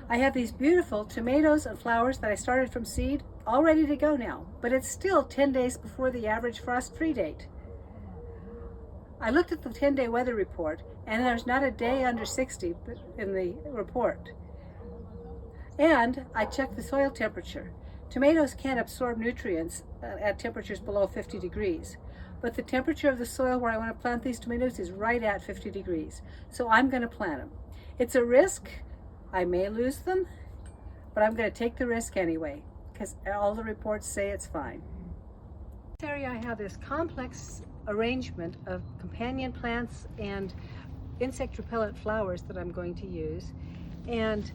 I have these beautiful tomatoes and flowers that I started from seed, all ready to go now, but it's still 10 days before the average frost-free date. I looked at the 10-day weather report, and there's not a day under 60 in the report. And I checked the soil temperature. Tomatoes can't absorb nutrients at temperatures below 50 degrees, but the temperature of the soil where I want to plant these tomatoes is right at 50 degrees. So I'm going to plant them. It's a risk. I may lose them, but I'm going to take the risk anyway, because all the reports say it's fine. In this area I have this complex arrangement of companion plants and insect repellent flowers that I'm going to use, and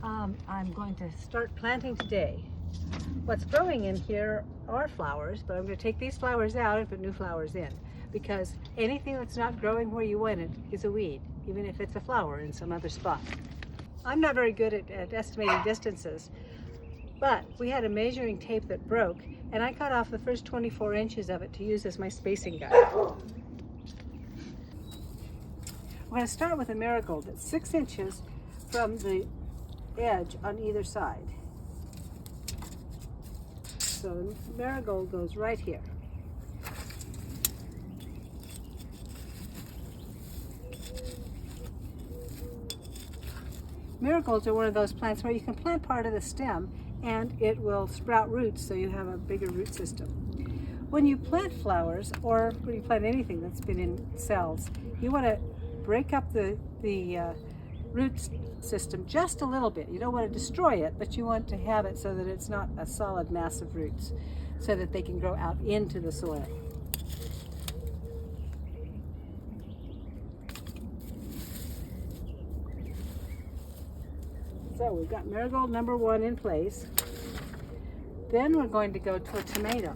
I'm going to start planting today. What's growing in here are flowers, but I'm going to take these flowers out and put new flowers in, because anything that's not growing where you want it is a weed, even if it's a flower in some other spot. I'm not very good at estimating distances, but we had a measuring tape that broke, and I cut off the first 24 inches of it to use as my spacing guide. I'm going to start with a marigold that's 6 inches from the edge on either side. So the marigold goes right here. Marigolds are one of those plants where you can plant part of the stem and it will sprout roots, so you have a bigger root system. When you plant flowers, or when you plant anything that's been in cells, you want to break up the root system just a little bit. You don't want to destroy it, but you want to have it so that it's not a solid mass of roots, so that they can grow out into the soil. So we've got marigold number 1 in place. Then we're going to go to a tomato.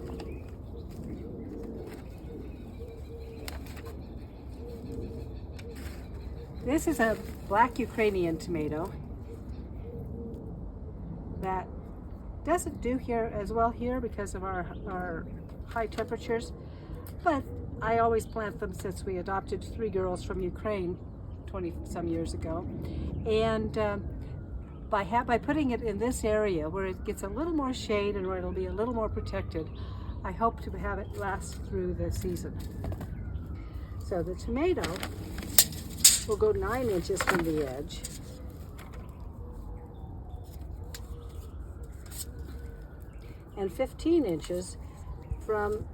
This is a black Ukrainian tomato that doesn't do here as well here because of our high temperatures, but I always plant them since we adopted 3 girls from Ukraine 20 some years ago. And by putting it in this area where it gets a little more shade and where it'll be a little more protected, I hope to have it last through the season. So the tomato will go 9 inches from the edge. And 15 inches from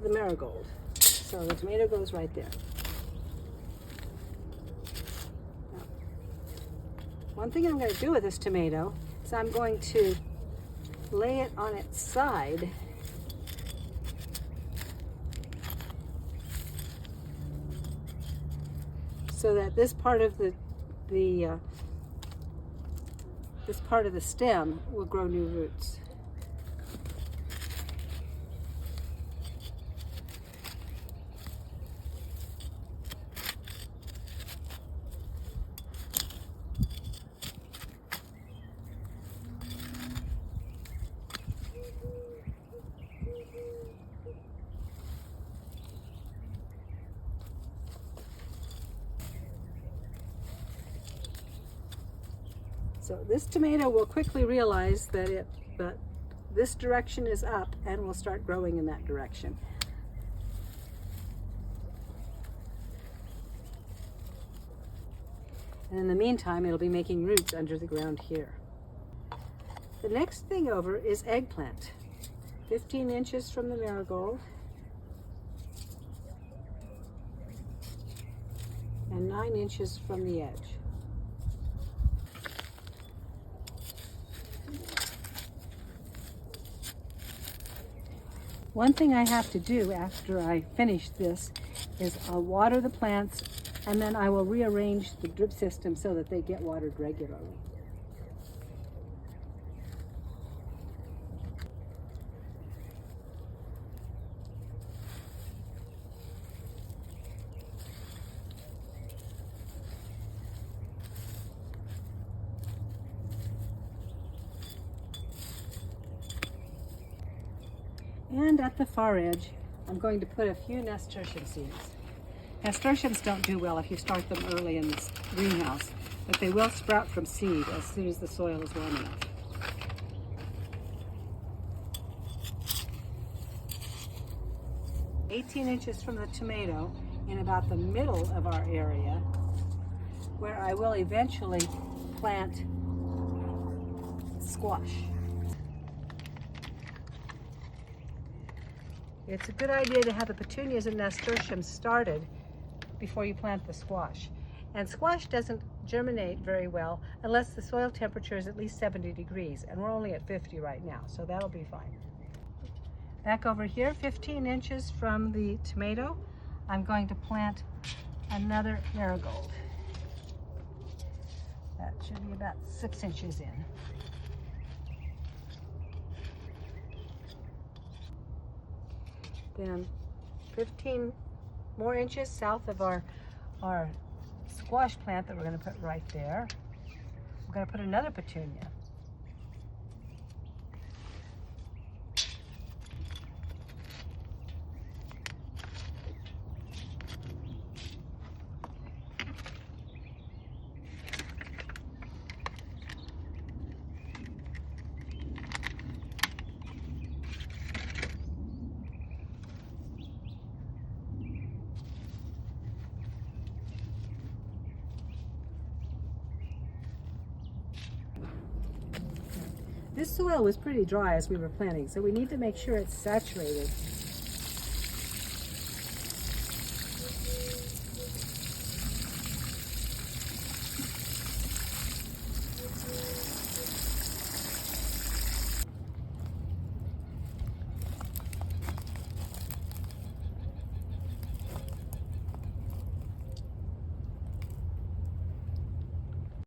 the marigold. So the tomato goes right there. One thing I'm going to do with this tomato is I'm going to lay it on its side so that this part of the stem will grow new roots. So this tomato will quickly realize that this direction is up and will start growing in that direction. And in the meantime, it'll be making roots under the ground here. The next thing over is eggplant. 15 inches from the marigold and 9 inches from the edge. One thing I have to do after I finish this is I'll water the plants, and then I will rearrange the drip system so that they get watered regularly. And at the far edge, I'm going to put a few nasturtium seeds. Nasturtiums don't do well if you start them early in this greenhouse, but they will sprout from seed as soon as the soil is warm enough. "18 inches from the tomato, in about the middle of our area, where I will eventually plant squash. It's a good idea to have the petunias and nasturtiums started before you plant the squash. And squash doesn't germinate very well unless the soil temperature is at least 70 degrees, and we're only at 50 right now, so that'll be fine. Back over here, 15 inches from the tomato, I'm going to plant another marigold. That should be about 6 inches in. Then 15 more inches south of our squash plant that we're going to put right there, we're going to put another petunia. This soil was pretty dry as we were planting, so we need to make sure it's saturated